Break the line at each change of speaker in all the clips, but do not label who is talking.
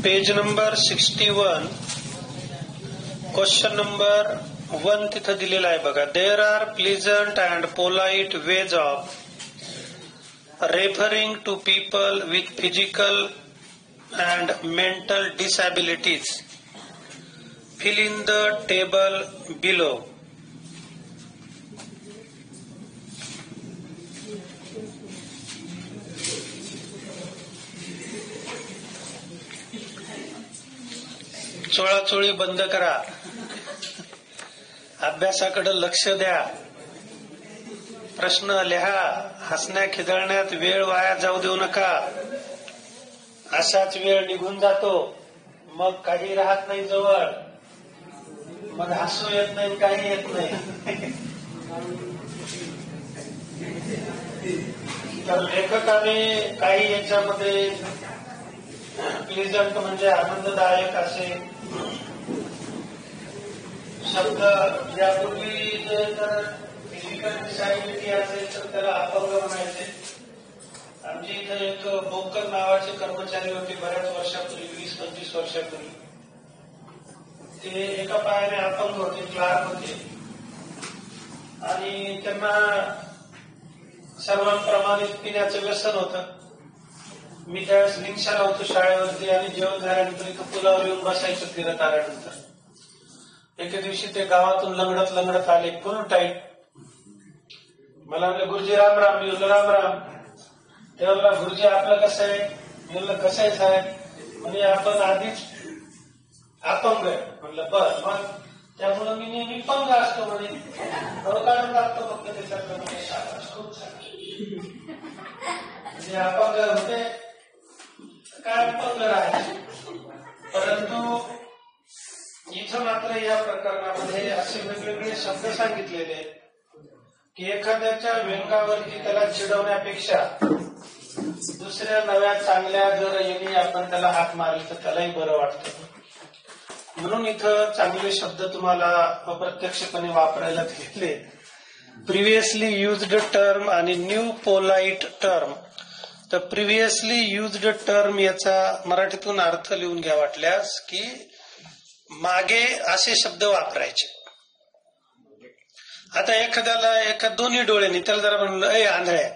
Page number 61 question number 1 तिथं दिलेला आहे बघा. There are pleasant and polite ways of referring to people with physical and mental disabilities. Fill in the table below. चोळाचोळी बंद करा, अभ्यासाकडे लक्ष द्या, प्रश्न लिहा, हसण्या खिदळण्यात वेळ वाया जाऊ देऊ नका. असाच वेळ निघून जातो, मग काही राहत नाही जवळ, मग हसू येत नाही, काही येत नाही. तर लेखकाने काही याच्यामध्ये प्लेझंट म्हणजे आनंददायक असे शब्द, यापूर्वी जर फिजिकल डिसॅबिलिटी असेल तर त्याला अपंग म्हणायचे. आमच्या इथं एक बोकर नावाचे कर्मचारी होते बऱ्याच वर्षापूर्वी, 20-25 वर्षापूर्वी. ते एका पायाने अपंग होते, क्लार्क होते, आणि त्यांना सर्वांप्रमाणे पिण्याचं व्यसन होतं. मी त्यावेळेस रिक्षाला होतो शाळेवरती, आणि जेवण झाल्यानंतर इथं पुलावर येऊन बसायचं फिरत आल्यानंतर. एके दिवशी ते गावातून लंगडत लंगडत आले, फुल टाईट. मला म्हणले, गुरुजी राम राम. मी म्हणलं राम राम. तेव्हा गुरुजी आपलं कसं आहे? मी म्हणलं कसं आहे साहेब? म्हणजे आपण आधीच अपंग आहे. म्हणलं बस, मग त्यामुळं मी नेहमी पंग असतो म्हणे, काढून टाकतो फक्त त्याच्यातलं. खूप छान. म्हणजे अपंग होते काय अपंग राहायचे. परंतु इथं मात्र या प्रकरणामध्ये असे वेगवेगळे शब्द सांगितलेले आहेत की एखाद्याच्या व्यंगावरती त्याला चिडवण्यापेक्षा दुसऱ्या नव्या चांगल्या जर येणे आपण त्याला हाक मारली तर त्यालाही बरं वाटतं. म्हणून इथं चांगले शब्द तुम्हाला अप्रत्यक्षपणे वापरायला दिले. प्रिव्हियसली युज्ड टर्म आणि न्यू पोलाइट टर्म. तर प्रिव्हियसली युज्ड टर्म याचा मराठीतून अर्थ लिहून घ्या वाटल्यास, की मागे असे शब्द वापरायचे. आता एका दोन्ही डोळ्यांनी त्याला जरा म्हणलं ए आंधळ्या,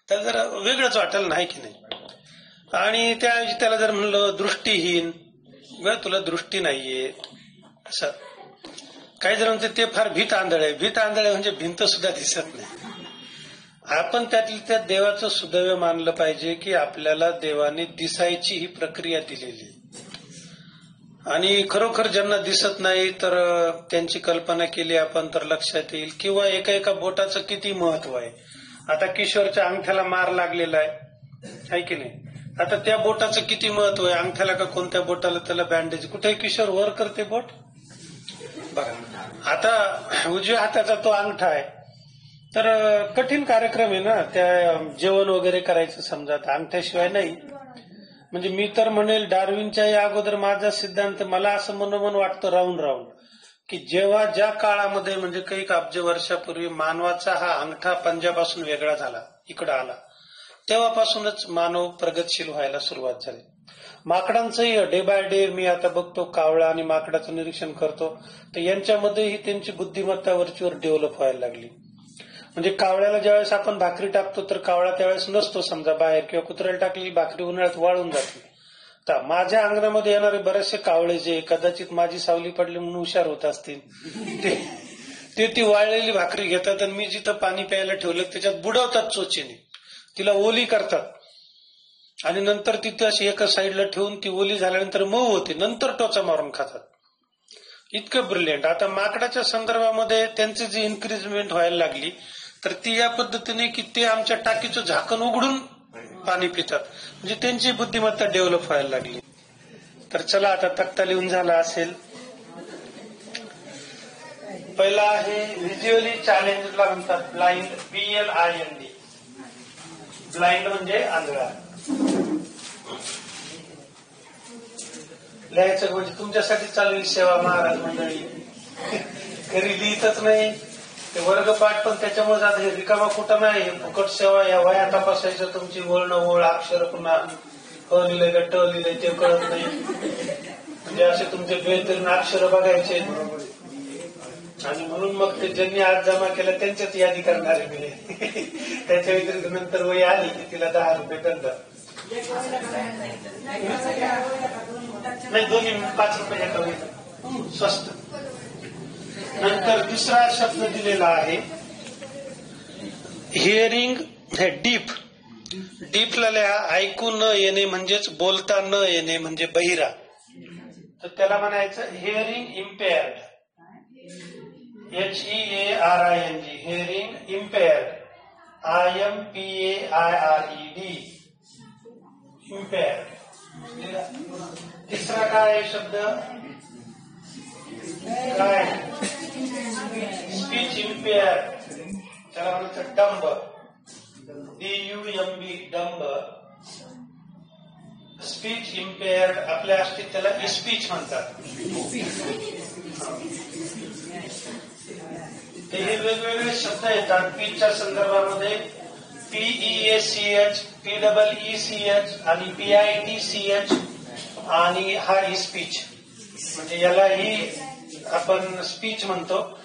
त्याला जरा वेगळंच वाटेल नाही की नाही. आणि त्याला जर म्हणलं दृष्टीहीन, तुला दृष्टी नाहीये असं. काही जर म्हणते ते फार भीत आंधळे. भीत आंधळे म्हणजे भिंत सुद्धा दिसत नाही. आपण त्यातली त्या देवाचं सुदैव मानलं पाहिजे की आपल्याला देवाने दिसायची ही प्रक्रिया दिलेली. आणि खरोखर ज्यांना दिसत नाही तर त्यांची कल्पना केली आपण तर लक्षात येईल, किंवा एका एका बोटाचं किती महत्व आहे. आता किशोरच्या अंगठ्याला मार लागलेला आहे की नाही. आता त्या बोटाचं किती महत्व आहे, अंगठ्याला का कोणत्या बोटाला त्याला बँडेज. कुठे किशोर वर करते बोट बघा. आता उजव्या हाताचा तो अंगठा आहे, तर कठीण कार्यक्रम आहे ना त्या जेवण वगैरे करायचं समजा अंगठ्याशिवाय नाही. म्हणजे मी तर म्हणेल डार्विनच्या या अगोदर माझा सिद्धांत मला असं मनोमन वाटतं राहून राहून की जेव्हा ज्या काळामध्ये म्हणजे काही अब्ज वर्षापूर्वी मानवाचा हा अंगठा पंजापासून वेगळा झाला, इकडं आला, तेव्हापासूनच मानव प्रगतशील व्हायला सुरुवात झाली. माकडांचंही डे बाय डे मी आता बघतो, कावळा आणि माकडाचं निरीक्षण करतो, तर यांच्यामध्येही त्यांची बुद्धिमत्ता वरचीवर डेव्हलप व्हायला लागली. म्हणजे कावळ्याला ज्यावेळेस आपण भाकरी टाकतो तर कावळा त्यावेळेस नसतो समजा बाहेर, किंवा कुत्र्याला टाकलेली भाकरी उन्हाळ्यात वाळून जाते. तर माझ्या अंगणामध्ये येणारे बरेचसे कावळे जे कदाचित माझी सावली पडली म्हणून हुशार होत असतील, ते ती वाळलेली भाकरी घेतात आणि मी जिथं पाणी प्यायला ठेवलं त्याच्यात बुडवतात चोचीने, तिला ओली करतात, आणि नंतर तिथे अशी एका साईडला ठेवून ती ओली झाल्यानंतर मऊ होते, नंतर टोचा मारून खातात. इतकं ब्रिलियंट. आता माकडाच्या संदर्भामध्ये त्यांची जी इन्क्रीजमेंट व्हायला लागली तर ती या पद्धतीने की ते आमच्या टाकीचं झाकण उघडून पाणी पितात. म्हणजे त्यांची बुद्धिमत्ता डेव्हलप व्हायला लागली. तर चला आता तक्ता लिहून झाला असेल. पहिला आहे व्हिज्युअली चॅलेंजला म्हणतात ब्लाइंड, BLIND. ब्लाइंड म्हणजे आंधळा. लिहायचं म्हणजे तुमच्यासाठी चालू सेवा महाराज मंडळी. घरी लिहितच नाही ते वर्गपाठ, पण त्याच्यामुळे जात रिकामा कुठं नाही. फुकट सेवा या वया तपासायचं तुमची वळण ओळ अक्षर पुन्हा क लिहिलंय का ट लिहिलंय ते कळत नाही. म्हणजे असे तुमचे बेहतरीन अक्षर बघायचे. आणि म्हणून मग ते ज्यांनी आज जमा केलं त्यांच्याच यादी करणारे मी. त्याच्या व्यतिरिक्त नंतर वही आली की तिला 10 रुपये दंड. नाही, दोन्ही 5 रुपये कमी, स्वस्त. नंतर दुसरा शब्द दिलेला आहे हिअरिंग हे डीप. डीपला लिहा ऐकू न येणे म्हणजेच बोलता न येणे म्हणजे बहिरा. तर त्याला म्हणायचं हिअरिंग इम्पेअर्ड. HEARING hearing इम्पेअर्ड. IMPAIRED इम्पेअर्ड. तिसरा काय शब्द काय स्पीच इम्पेअर्ड. त्याला म्हणायचं डंब. DUMB dumb. स्पीच इम्पेअर्ड आपल्या असते त्याला स्पीच म्हणतात. हे वेगवेगळे शब्द येतात पीचच्या संदर्भामध्ये. PEACH, PEECH आणि PITCH आणि हा स्पीच म्हणजे यालाही आपण स्पीच म्हणतो.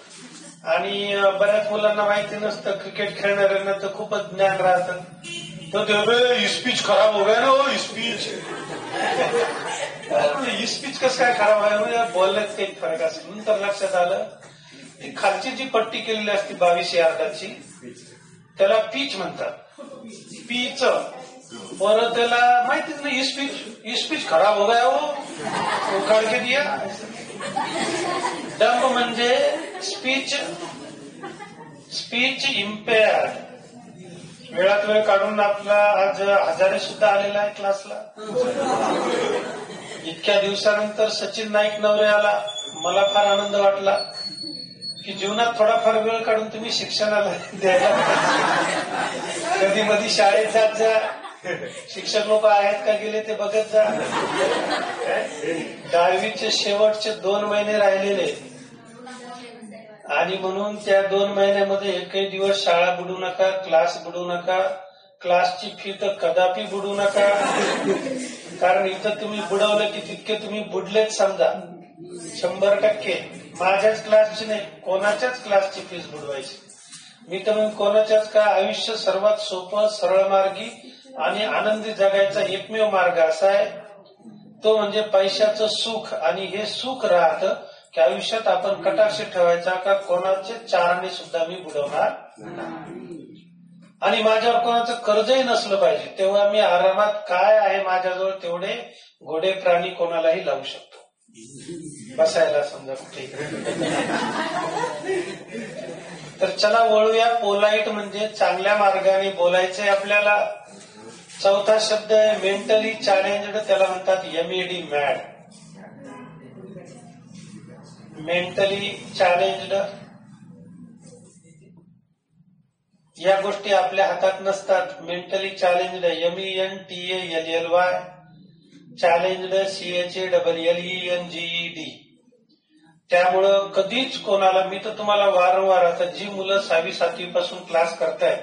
आणि बऱ्याच मुलांना माहिती नसतं, क्रिकेट खेळणाऱ्यांना तर खूपच ज्ञान राहतं. तर स्पीच खराब हो गया ना, हो स्पीच. स्पीच कसं काय खराब आहे म्हणजे बोलण्यात काही फरक असेल. नंतर लक्षात आलं ती खालची जी पट्टी केलेली असते 22 यार्डाची त्याला पीच म्हणतात. पीच परत त्याला माहितीच नाही स्पीच खराब हो गया हो उखाड़ के दिया. डंब म्हणजे स्पीच इम्पेअर्ड. वेळात वेळ काढून आपला आज हजारे सुद्धा आलेला आहे क्लासला. इतक्या दिवसानंतर सचिन नाईक नवरे आला. मला फार आनंद वाटला की जीवनात थोडाफार वेळ काढून तुम्ही शिक्षणाला द्यायला. कधी मधी शाळेत जात जा. शिक्षक लोक आहेत का गेले ते बघत जा. 10वीचे शेवटचे 2 महिने राहिलेले आणि म्हणून त्या 2 महिन्यामध्ये एकही दिवस शाळा बुडू नका, क्लास बुडू नका. क्लासची फी तर कदापि बुडू नका. कारण इथं तुम्ही बुडवलं की तितके तुम्ही बुडलेच समजा 100%. माझ्याच क्लासची नाही, कोणाच्याच क्लासची फीस बुडवायची. मी तर मग कोणाच्याच का. आयुष्य सर्वात सोपं, सरळ मार्गी आणि आनंदी जगायचा एकमेव मार्ग असा आहे तो म्हणजे पैशाचं सुख. आणि हे सुख राहतं की आयुष्यात आपण कटाक्ष ठेवायचा का कोणाचे चारणे सुद्धा मी बुडवणार आणि माझ्यावर कोणाचं कर्जही नसलं पाहिजे. तेव्हा मी आरामात काय आहे माझ्याजवळ तेवढे घोडे प्राणी कोणालाही लावू शकतो. बसायला समजा कुठे. तर चला वळूया. पोलाईट म्हणजे चांगल्या मार्गाने बोलायचंय आपल्याला. चौथा शब्द आहे मेंटली चॅलेंज्ड. त्याला म्हणतात MED मॅड. मेंटली चॅलेंज्ड या गोष्टी आपल्या हातात नसतात. Mentally challenged MENTALLY challenged CHALLENGED. त्यामुळं कधीच कोणाला. मी तर तुम्हाला वारंवार आता जी मुलं 6वी 7वी पासून क्लास करतायत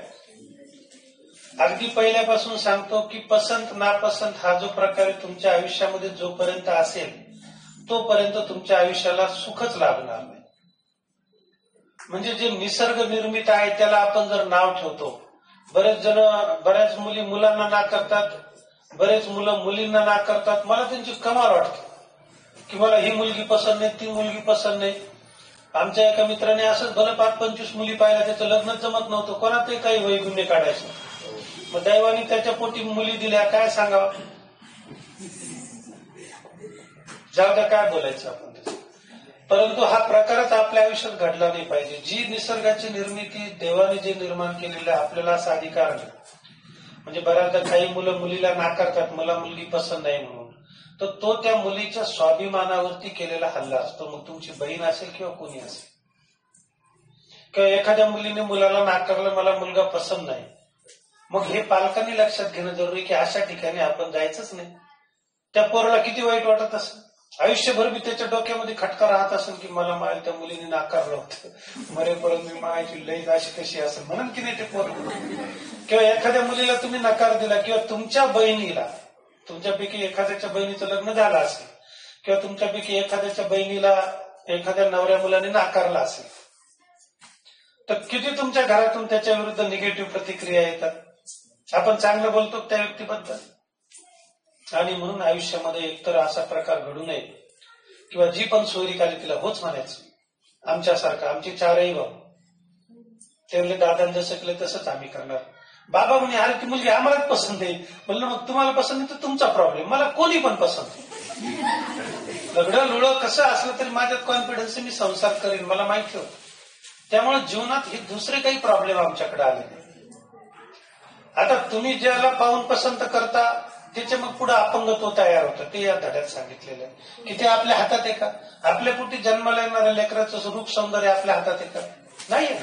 अगदी पहिल्यापासून सांगतो की पसंत नापसंत हा जो प्रकार तुमच्या आयुष्यामध्ये जोपर्यंत असेल तोपर्यंत तुमच्या आयुष्याला सुखच लाभणार नाही. म्हणजे जे निसर्ग निर्मित आहे त्याला आपण जर नाव ठेवतो. बऱ्याच मुली मुलांना नाकारतात, बरेच मुलं मुलींना नाकारतात. मला त्यांची कमाल वाटते की मला ही मुलगी पसंत नाही, ती मुलगी पसंत नाही. आमच्या एका मित्राने असंच भलं 5-25 मुली पाहिल्या, त्याचं लग्नच जमत नव्हतं. कोणातही काही वैगुण्य काढायचं. मग दैवानी त्याच्या पोटी मुली दिल्या, काय सांगावं. जाऊ द्या, काय बोलायचं आपण. परंतु हा प्रकारच आपल्या आयुष्यात घडला नाही पाहिजे. जी निसर्गाची निर्मिती देवाने जे निर्माण केलेलं आहे आपल्याला असा अधिकार नाही. म्हणजे बऱ्याचदा काही मुलं मुलीला नाकारतात, मला मुलगी पसंत नाही म्हणून. तर तो त्या मुलीच्या स्वाभिमानावरती केलेला हल्ला असतो. मग तुमची बहीण असेल किंवा कोणी असेल. किंवा एखाद्या मुलीने मुलाला नाकारलं, मला मुलगा पसंत नाही. मग हे पालकांनी लक्षात घेणं जरुरी की अशा ठिकाणी आपण जायचंच नाही. त्या पोराला किती वाईट वाटत असेल. आयुष्यभर बी त्याच्या डोक्यामध्ये खटका राहत असेल की मला त्या मुलीने नाकारलं होतं, मरेपर्यंत मी मायाची लई अशी कशी असेल म्हणून की नाही ते पोर. किंवा एखाद्या मुलीला तुम्ही नकार दिला किंवा तुमच्या बहिणीला तुमच्यापैकी एखाद्याच्या बहिणीचं लग्न झालं असेल किंवा तुमच्यापैकी एखाद्याच्या बहिणीला एखाद्या नवऱ्या मुलाने नाकारला असेल, तर किती तुमच्या घरातून त्याच्या विरुद्ध निगेटिव्ह प्रतिक्रिया येतात. आपण चांगलं बोलतो त्या व्यक्तीबद्दल. आणि म्हणून आयुष्यामध्ये एकतर असा प्रकार घडू नये किंवा जी पण सोयरीक आली तिला होच म्हणायचं. आमच्यासारखं, आमचे चारही भाऊ ते म्हणले दादा जसं केलं तसंच आम्ही करणार. बाबा म्हणे अरे ती मुलगी आम्हालाच पसंत आहे. म्हणलं मग तुम्हाला पसंत आहे तर तुमचा प्रॉब्लेम, मला कोणी पण पसंत आहे. लग्न लुळं कसं असलं तरी माझ्यात कॉन्फिडन्स मी संसार करेन, मला माहिती होतं. त्यामुळे जीवनात हे दुसरे काही प्रॉब्लेम आमच्याकडे आले नाही. आता तुम्ही ज्याला पाहून पसंत करता त्याचे मग पुढे अपंगत्व तयार होतं. ते या धड्यात सांगितलेलं आहे की ते आपल्या हातात आहे का? आपल्या पोटी जन्माला येणाऱ्या लेकराचं रूप सौंदर्य आपल्या हातात आहे का? नाहीये.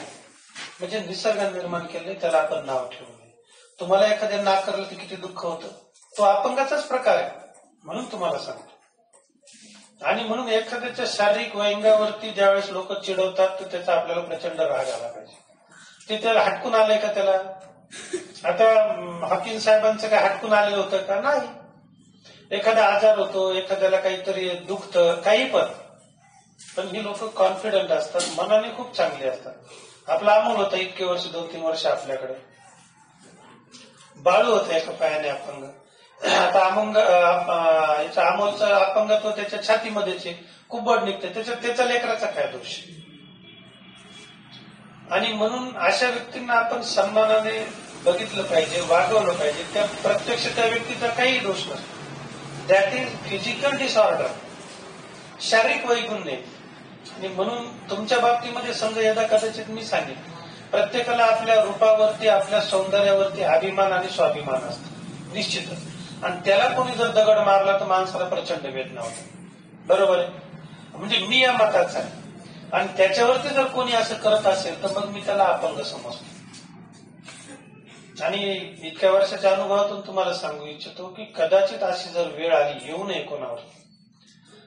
म्हणजे निसर्ग निर्माण केले त्याला आपण नाव ठेवू नये. तुम्हाला एखाद्या नाकारलं तर किती दुःख होतं. तो अपंगाचाच प्रकार आहे म्हणून तुम्हाला सांगतो. आणि म्हणून एखाद्याच्या शारीरिक व्यंगावरती ज्यावेळेस लोक चिडवतात तर त्याचा आपल्याला प्रचंड राग आला पाहिजे. ते त्याला हटकून आलंय का? त्याला आता हाकीम साहेबांचं काय हटकून आलेलं होतं का? नाही. एखादा आजार होतो, एखाद्याला काहीतरी दुखतं, काही पण ही लोक कॉन्फिडंट असतात, मनाने खूप चांगली असतात. आपला अमोल होता इतके वर्ष, 2-3 वर्ष आपल्याकडे. बाळू होतं एका पायाने अपंग. आता याचा अमोलचा अपंगत्व त्याच्या छातीमध्येच कुबड निघते, त्याचा लेकराचा काय दोष? आणि म्हणून अशा व्यक्तींना आपण सन्मानाने बघितलं पाहिजे, वागवलं पाहिजे. त्या प्रत्यक्ष त्या व्यक्तीचा काही दोष नसतो. दॅट इज फिजिकल डिसऑर्डर, शारीरिक वैगुण्य. आणि म्हणून तुमच्या बाबतीमध्ये समजा यदा कदाचित मी सांगेन, प्रत्येकाला आपल्या रूपावरती, आपल्या सौंदर्यावरती अभिमान आणि स्वाभिमान असतो निश्चितच. आणि त्याला कोणी जर दगड मारला तर माणसाला प्रचंड वेदना होते. बरोबर आहे. म्हणजे मी या मताचा आहे. आणि त्याच्यावरती जर कोणी असं करत असेल तर मग मी त्याला अपंग समजतो. आणि इतक्या वर्षाच्या अनुभवातून तुम्हाला सांगू इच्छितो की कदाचित अशी जर वेळ आली, येऊ नये कोणावर,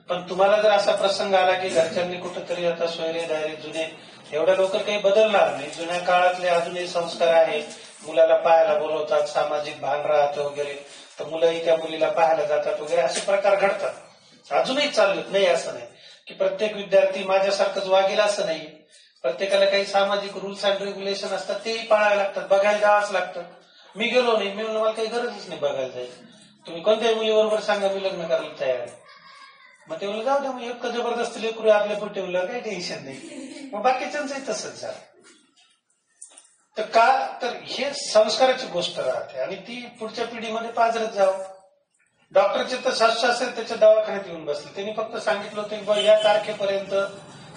पण तुम्हाला जर असा प्रसंग आला की घरच्यांनी कुठेतरी आता सोयरे दायरे जुने, एवढ्या लवकर काही बदलणार नाही. जुन्या काळातले अजूनही संस्कार आहे. मुलाला पाहायला बोलवतात, सामाजिक भान राहतं वगैरे, तर मुलंही त्या मुलीला पाहायला जातात वगैरे, असे प्रकार घडतात. अजूनही चाललेत. नाही असं नाही की प्रत्येक विद्यार्थी माझ्यासारखंच वागेल असं नाही. प्रत्येकाला काही सामाजिक रूल्स अँड रेग्युलेशन असतात, तेही पाळायला लागतात, बघायला जावंच लागतं. मी गेलो नाही, मी म्हणलं मला काही गरजच नाही बघायला जायचं. तुम्ही कोणत्याही मुलीबरोबर सांगा मी लग्न करायला तयार आहे. मग ते म्हणलं जाऊ द्या, मग एक जबरदस्त लेकरू आपल्या पोटी ठेवलं, काही टेन्शन नाही. मग बाकीच्यांचंही तसंच झालं. तर का? तर हे संस्काराची गोष्ट राहते आणि ती पुढच्या पिढीमध्ये पाजरत जावं. डॉक्टरचे तर सासू असेल त्याच्या दवाखान्यात येऊन बसले. त्यांनी फक्त सांगितलं होतं की या तारखेपर्यंत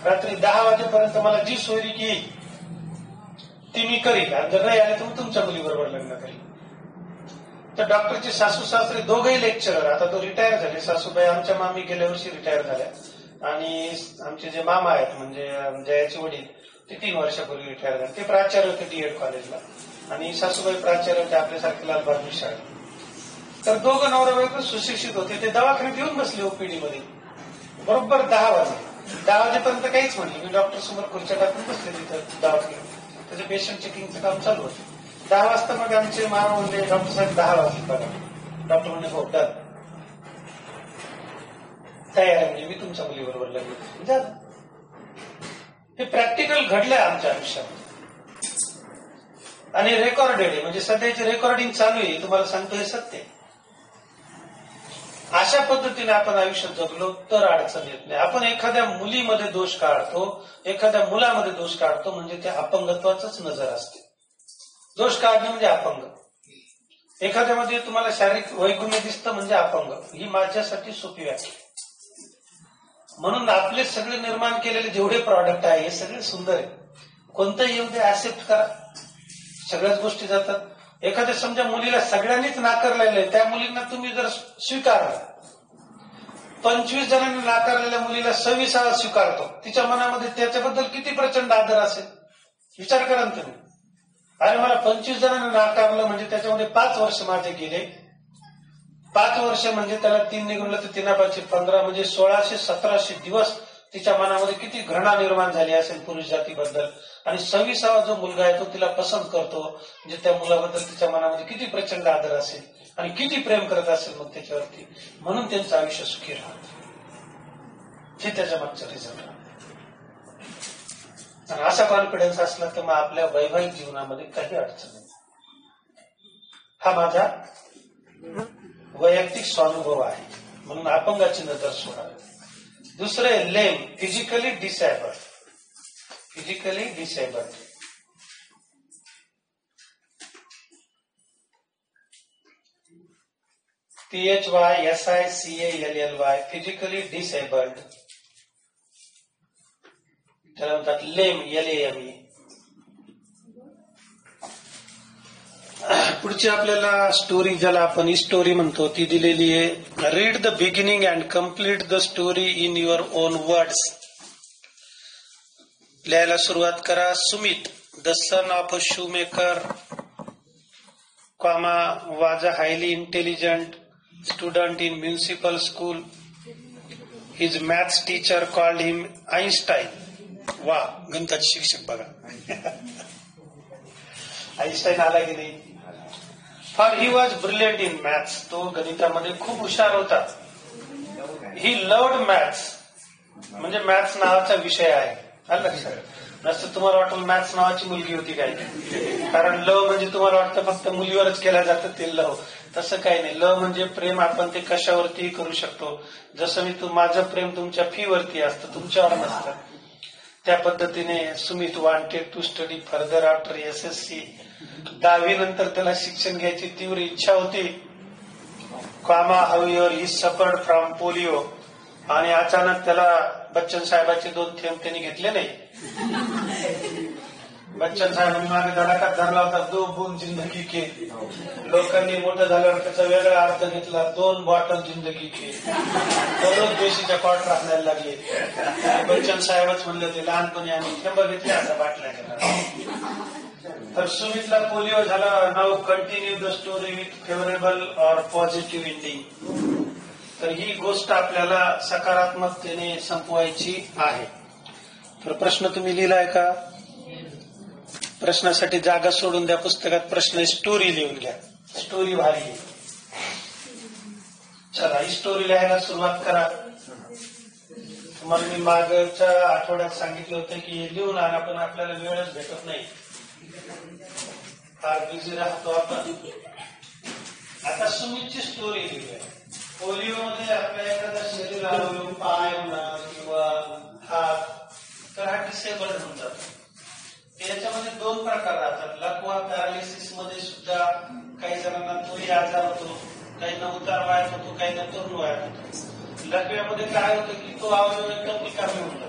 रात्री 10 वाजेपर्यंत मला जी सोयरीक येईल ती मी करीन, आणि जर नाही आले तर मग तुमच्या मुलीबरोबर लग्न करीन. तर डॉक्टरचे सासू सासरे दोघेही लेक्चरर. आता तो रिटायर झाले. सासूबाई आमच्या मामी गेल्या वर्षी रिटायर झाल्या आणि आमचे जे मामा आहेत म्हणजे जयाचे वडील ते 3 वर्षापूर्वी रिटायर झाले. ते प्राचार्य होते डीएड कॉलेजला आणि सासूबाई प्राचार्य होते आपल्यासारखे लालबहादूर शाळेत. तर दोघं नवरा बायको सुशिक्षित होते. ते दवाखान्यात येऊन बसले ओपीडी मध्ये. बरोबर 10 वाजले. 10 वाजेपर्यंत काहीच म्हणले. मी डॉक्टर समोर खुर्च्या टाकून बसले तिथं दवाखान्यात. त्याचं पेशंट चेकिंगचं काम चालू होतं. 10 वाजता मग आमचे मामा म्हणले डॉक्टर साहेब 10 वाजले बघा. डॉक्टर म्हणले हो डन, तयार आहे म्हणजे मी तुमच्या मुलीबरोबर लग्न झालं. हे प्रॅक्टिकल घडलंय आमच्या आयुष्यात आणि रेकॉर्डेड आहे. म्हणजे सध्याची रेकॉर्डिंग चालू आहे. तुम्हाला सांगतो हे सत्य. अशा पद्धतीने आपण आयुष्यात जगलो तर अडचण येत नाही. आपण एखाद्या मुलीमध्ये दोष काढतो, एखाद्या मुलामध्ये दोष काढतो म्हणजे त्या अपंगत्वाच नजर असते. दोष काढणे म्हणजे अपंग. एखाद्यामध्ये तुम्हाला शारीरिक वैगुण्य दिसतं म्हणजे अपंग. ही माझ्यासाठी सोपी व्याख्या. म्हणून आपले सगळे निर्माण केलेले जेवढे प्रॉडक्ट आहे हे सगळे सुंदर आहे. कोणतंही येऊ दे, ऍक्सेप्ट करा, सगळ्याच गोष्टी जातात. एखाद्या समजा मुलीला सगळ्यांनीच नाकारलेलं आहे, त्या मुलींना तुम्ही जर स्वीकारलं, 25 जणांनी नाकारलेल्या मुलीला 26 स्वीकारतो, तिच्या मनामध्ये त्याच्याबद्दल किती प्रचंड आदर असेल विचार करा ना तुम्ही. अरे मला 25 जणांनी नाकारलं म्हणजे त्याच्यामध्ये 5 वर्ष माझे गेले. 5 वर्ष म्हणजे त्याला 3 निघूनलं तर 3 15 म्हणजे 1600-1700 दिवस तिच्या मनामध्ये किती घृणा निर्माण झाली असेल पुरुष जातीबद्दल. आणि 26वा जो मुलगा आहे तो तिला पसंत करतो म्हणजे त्या मुलाबद्दल तिच्या मनामध्ये किती प्रचंड आदर असेल. आणि किती प्रेम करत असेल मग त्याच्यावरती, म्हणून त्यांचं आयुष्य सुखी राहत. हे त्याच्या मागचं रिझल्ट. आणि असा कॉन्फिडन्स असला तर मग आपल्या वैवाहिक जीवनामध्ये काही अडचण नाही. हा माझा वैयक्तिक स्वानुभव आहे. म्हणून अपंगाची नजर सोडावी. दुसरं आहे lame, physically disabled. Physically disabled. PHYSICALLY, physically disabled. त्याला म्हणतात लेम, LAME. पुढची आपल्याला स्टोरी, ज्याला आपण स्टोरी म्हणतो, ती दिलेली आहे. Read the beginning and complete the story in your on words. लिहायला सुरुवात करा. Sumit, the son of a shoe maker, was a highly intelligent student in municipal school. His maths teacher called him Einstein. वा, गणिताचे शिक्षक बघा. Einstein आला की नाही. For he was brilliant in maths. तो गणितामध्ये खूप हुशार होता. He loved maths. म्हणजे मॅथ्स नावाचा विषय आहे. आलं लक्षात. नसतं तुम्हाला वाटतं मॅथ्स नावाची मुलगी होती काय, कारण लव म्हणजे तुम्हाला वाटतं फक्त मुलीवरच केलं जातं ते लव. तसं काही नाही. लव म्हणजे प्रेम आपण ते कशावरती करू शकतो. जसं मी माझं प्रेम तुमच्या फी वरती असतं, तुमच्यावर नसतं. त्या पद्धतीने Sumit wanted to study further after SSC. 10वी नंतर त्याला शिक्षण घ्यायची तीव्र इच्छा होती. However he suffered from polio. आणि अचानक त्याला बच्चन साहेबांचे 2 थेंब त्यांनी घेतले नाही. बच्चन साहेबांनी मागे धडाका धरला होता, 2 बूंद जिंदगी के. लोकांनी मोठं झाल्यावर त्याचा वेगळा अर्थ घेतला, 2 बॉटल जिंदगी के. दररोज बेशीच्या क्वार्टर आणायला लागले. बच्चन साहेबच म्हणले होते, लहानपणी आम्ही थेंब घेतले, आता बाटल्या घेतला. तर सुमितला पोलिओ झाला. Now continue the story with favourable or positive ending. तर ही गोष्ट आपल्याला सकारात्मकतेने संपवायची आहे. तर प्रश्न तुम्ही लिहिलाय का? प्रश्नासाठी जागा सोडून द्या. पुस्तकात प्रश्न स्टोरी लिहून घ्या. स्टोरी भारी आहे. चला, ही स्टोरी लिहायला सुरुवात करा. तुम्हाला मी मागच्या आठवड्यात सांगितलं होतं की लिहून आणा, पण आपल्याला वेळच भेटत नाही. फार बिझी राहतो आपण. आता सुमितची स्टोरी लिहूया. पोलिओमध्ये आपल्या एखादा शरीर अवयव, पाय म्हणा किंवा हात, तर हा डिसेबल्ड म्हणतात. याच्यामध्ये 2 प्रकार राहतात. लकवा पॅरालिसिस मध्ये सुद्धा काही जणांना तोही आजार होतो, काहींना उतार वयात होतो, काहींना तरुण वयात होतो. लकव्यामध्ये काय होतं की तो अवयव एकदम निकामी होतो.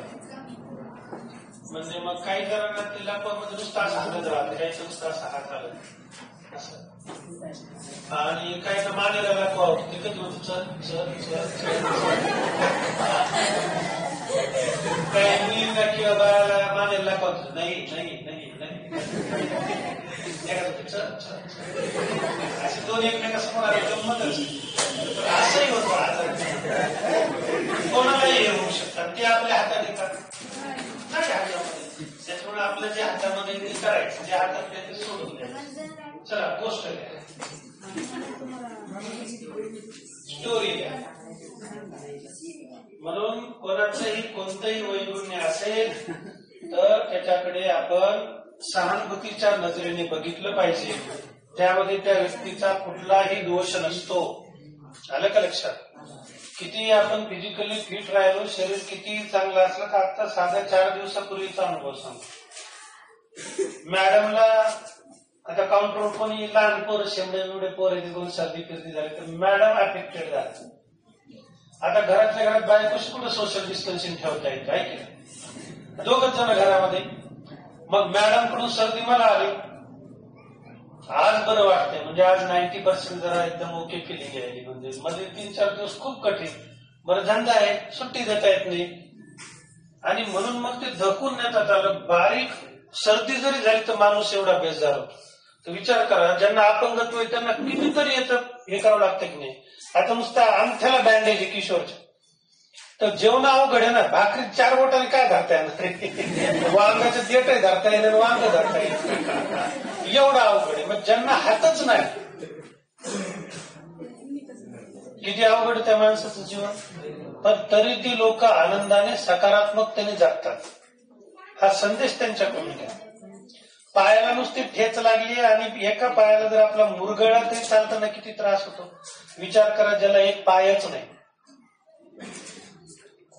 म्हणजे मग काही जणांना ते लकवामध्ये नुसता असा हालत राहते, काहीच नुसता असा हात आला असं. आणि काहींना मानेला लकवा होतो, ते कधी होतं चल चल चल. काही मुलींना किंवा बाळाला मानेला लकवा होतो, नाही नाही नाही नाही. असे 2 एकमेकांसमोर आले गंमतच. असंही होतं आजार, कोणालाही होऊ शकतात. ते आपल्या हातात येतात, नाही हातामध्ये. त्याच्यामुळे आपलं जे हातामध्ये ते करायचं, जे हातात ते सोडून द्यायचं. चला, गोष्ट घ्या, स्टोरी घ्या. म्हणून कोणाचंही कोणतंही वैगुण्य असेल तर त्याच्याकडे आपण सहानुभूतीच्या नजरेने बघितलं पाहिजे. त्यामध्ये त्या व्यक्तीचा कुठलाही दोष नसतो. आलं का लक्षात? किती आपण फिजिकली फिट राहिलो, शरीर किती चांगलं असलं तर आता साध्या 4 दिवसापूर्वीचा अनुभव सांगतो. मॅडमला आता काउंटरवर कोणी लहान पोरं, शेंबडे पोर येते, 2 सर्दी फिरती झाली तर मॅडम अफेक्टेड झाले. आता घरातल्या घरात बायकोशी कुठं सोशल डिस्टन्सिंग ठेवता येतं, आहे की? 2च जण घरामध्ये. मग मॅडम कडून सर्दी मला आली. आज बरं वाटतंय, म्हणजे आज 90% जरा एकदम ओके फिलिंग आहे. म्हणजे मध्ये 3-4 दिवस खूप कठीण. बरं, धंदा आहे, सुट्टी देता येत नाही. आणि म्हणून मग ते धकून नेतात आलं. बारीक सर्दी जरी झाली तर माणूस एवढा बेजार होतो. तर विचार करा, ज्यांना अपंगत्व आहे त्यांना कितीतरी येतं, हे करावं लागतं की नाही. आता नुसता अंगठ्याला बँडेज आहे किशोरच्या, तर जेवण अवघड आहे ना. भाकरी 4 बोटाने काय धरता येणार? वांगाचं देठही धरता येईल, वांग धरता येईल, एवढं अवघड आहे. मग ज्यांना हातच नाही किती अवघड त्या माणसाचं जीवन, पण तरी ती लोक आनंदाने सकारात्मकतेने जगतात. हा संदेश त्यांच्याकडून घ्या. पायाला नुसती ठेच लागली आणि एका पायाला जर आपला मुरगळा तरी चालताना किती त्रास होतो. विचार करा, ज्याला एक पायच नाही,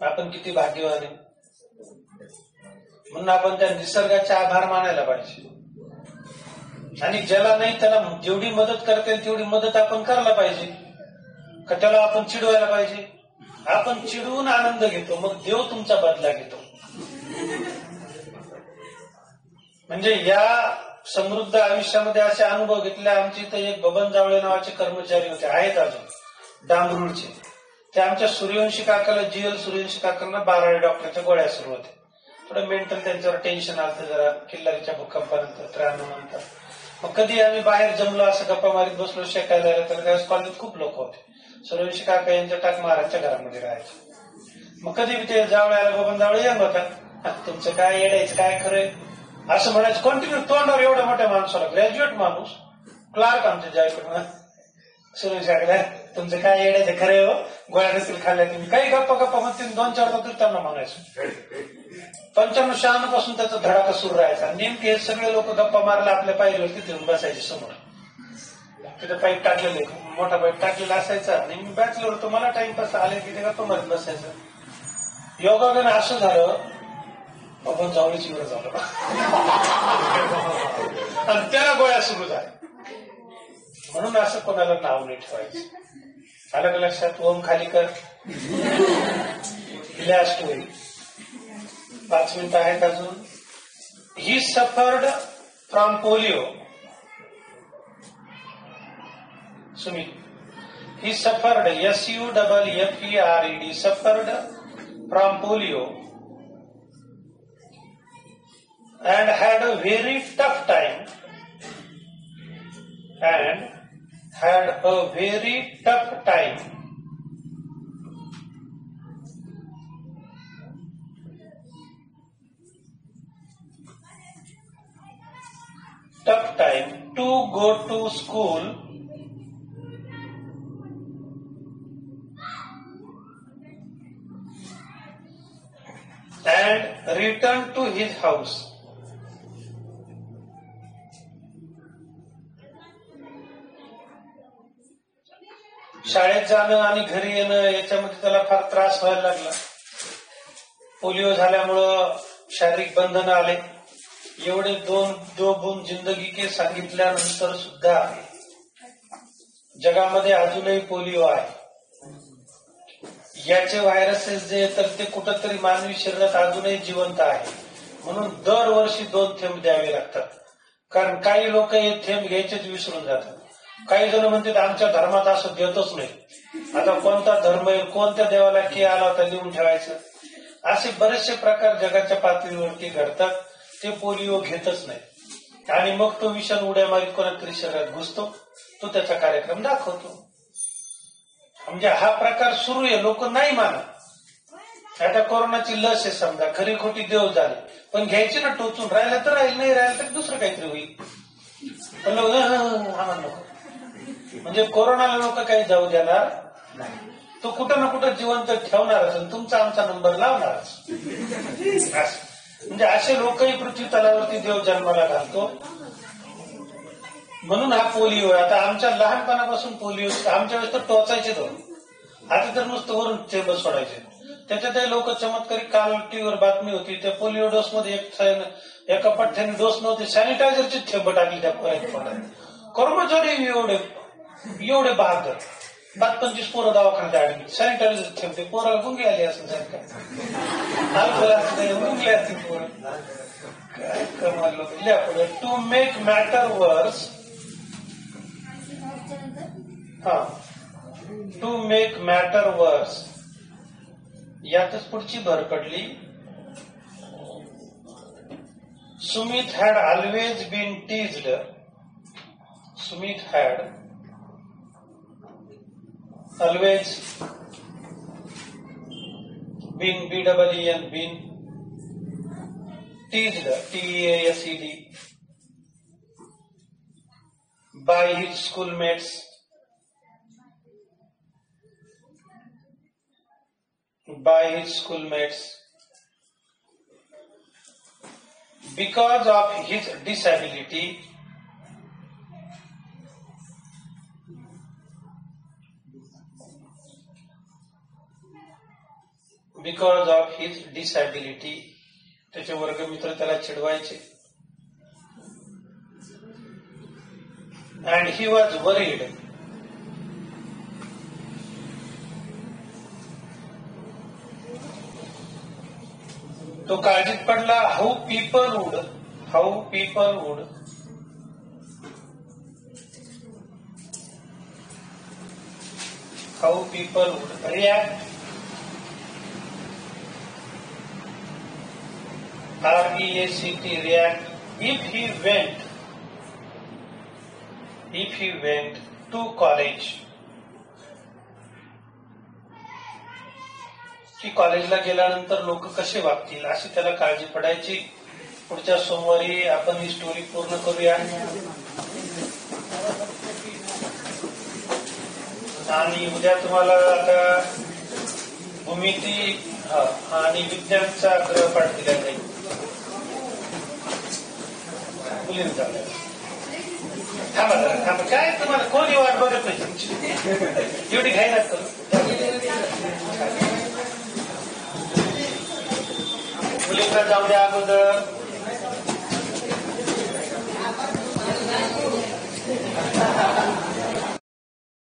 आपण किती भाग्यवान आहे. म्हणून आपण त्या निसर्गाचे आभार मानायला पाहिजे. आणि ज्याला नाही त्याला जेवढी मदत करता येईल तेवढी मदत आपण करायला पाहिजे. का त्याला आपण चिडवायला पाहिजे? आपण चिडवून आनंद घेतो, मग देव तुमचा बदला घेतो. म्हणजे या समृद्ध आयुष्यामध्ये असे अनुभव घेतले. आमच्या इथे एक बबन जावळे नावाचे कर्मचारी होते, आहेत अजून, डांबरूळचे. ते आमच्या सूर्यवंशी काकाला, जीएल सूर्यवंशी काकांना 12 डॉक्टरच्या गोळ्या सुरू होत्या. थोडं मेंटल त्यांच्यावर टेन्शन आलं जरा, किल्लारीच्या भूकंपानंतर 93 नंतर. मग कधी आम्ही बाहेर जमलो असं गप्पा मारीत बसलो शेकायला, तर त्यावेळेस कॉलेजात खूप लोक होते. सूर्यवंशी काका यांच्या टाक महाराजच्या घरामध्ये राहायचे. मग कधी ते जावळ्याला बबन जावळे यंग होता, तुमचं काय येडायचं काय खरंय असं म्हणायचं कंटिन्यू तोंडावर. एवढ्या मोठ्या माणसाला, ग्रॅज्युएट माणूस, क्लार्क आमच्या जायकडून, सूर्यवंशी काका तुमचं काय येडायचं खरंय हो, गोळ्या नसतील खाल्ल्या तुम्ही, काही गप्पा गप्पा मग 2-4 तरी त्यांना म्हणायचं. 95-96 पासून त्याचा धडाका सुरू राहायचा. नेमके हे सगळे लोक गप्पा मारला आपल्या पायरीवरती येऊन बसायचे समोर. तिथे पाईप टाकलेले, मोठा पाईप टाकलेला असायचा. आणि मी बॅचलर होतो, मला टाइमपास आले की ते गप्पा मारत बसायचं. योगाने असं झालं, आपण जावळीची वेळ झालं आणि त्याला गोळ्या सुरू झाल्या. म्हणून असं कोणाला नाव नाही ठेवायचं. आलं का लक्षात? ओम खाली कर, लास्ट होईल. 5 मिनिटं आहेत अजून. ही suffered from polio. Sumit, he suffered, SUFFERED, suffered from polio and had a very tough time to go to school and return to his house. शाळेत जाणं आणि घरी येणं याच्यामध्ये त्याला फार त्रास व्हायला लागला. पोलिओ झाल्यामुळं शारीरिक बंधनं आले. एवढे दो बूंद जिंदगी के सांगितल्यानंतर सुद्धा जगामध्ये अजूनही पोलिओ आहे. याचे व्हायरसेस जे तर ते कुठंतरी मानवी शरीरात अजूनही जिवंत आहे. म्हणून दरवर्षी 2 थेंब द्यावे लागतात. कारण काही लोक हे थेंब घ्यायचेच विसरून जातात. काही जण म्हणतात आमच्या धर्मात असं देतच नाही. आता कोणता धर्म आहे, कोणत्या देवाला की आला होता लिहून ठेवायचं, असे बरेचसे प्रकार जगाच्या पातळीवरती घडतात. ते पोलिओ घेतच नाही. आणि मग तो विषाणू उड्या मारीत कोणातरी शरीरात घुसतो, तो त्याचा कार्यक्रम दाखवतो. म्हणजे हा प्रकार सुरू आहे. लोक नाही मानत. आता कोरोनाची लस आहे समजा, खरी खोटी देव झाली, पण घ्यायची ना टोचून. राहिलं तर राहील, नाही राहिलं तर दुसरं काहीतरी होईल. पण आम्हाला नको. म्हणजे कोरोनाला लोक काही जाऊ देणार नाही. तो कुठं ना कुठं जिवंत ठेवणारच, तुमचा आमचा नंबर लावणारच. म्हणजे असे लोकही पृथ्वी तलावरती देव जन्माला घालतो. म्हणून हा पोलिओ. आता आमच्या लहानपणापासून पोलिओ, आमच्या वेळेस तर टोचायचे दोन, आता तर नुसतं वरून थेंब सोडायचे. त्याच्यातही लोक चमत्कारी, काल टीव्हीवर बातमी होती, त्या पोलिओ डोस मध्ये एका पठ्ठ्याने डोस नव्हते, सॅनिटायझरची थेंब टाकली त्या पोरात. कर्मचारी एवढे बहादर. 25 पोरं दवाखान्यात ऍडमिट, सॅनिटायझर थेंबते. पोराला गुंगी आली असं काय गुंगली असतील पोरं. काय कमाल लोक. पुढे to make matter worse. To make matter worse, यातच पुढची भर पडली. Sumit had always been teased. Sumit had always been, B-E-E-N, been teased, T-E-A-S-E-D, by his schoolmates by his schoolmates because of his disability. Because of his disability. त्याचे वर्गमित्र त्याला चिडवायचे. And he was worried. तो काळजीत पडला. How people would react. REACT, react, if he went to college. की कॉलेजला गेल्यानंतर लोक कसे वागतील अशी त्याला काळजी पडायची. पुढच्या सोमवारी आपण ही स्टोरी पूर्ण करूया. आणि उद्या तुम्हाला आता भूमिती आणि विज्ञानचा गृहपाठ दिला जाईल. मुलींचा थांबा काय तुम्हाला कोणी वाट बघत नाही तुमची. एवढी घाई नका करू. मुलींना जाऊ द्या अगोदर.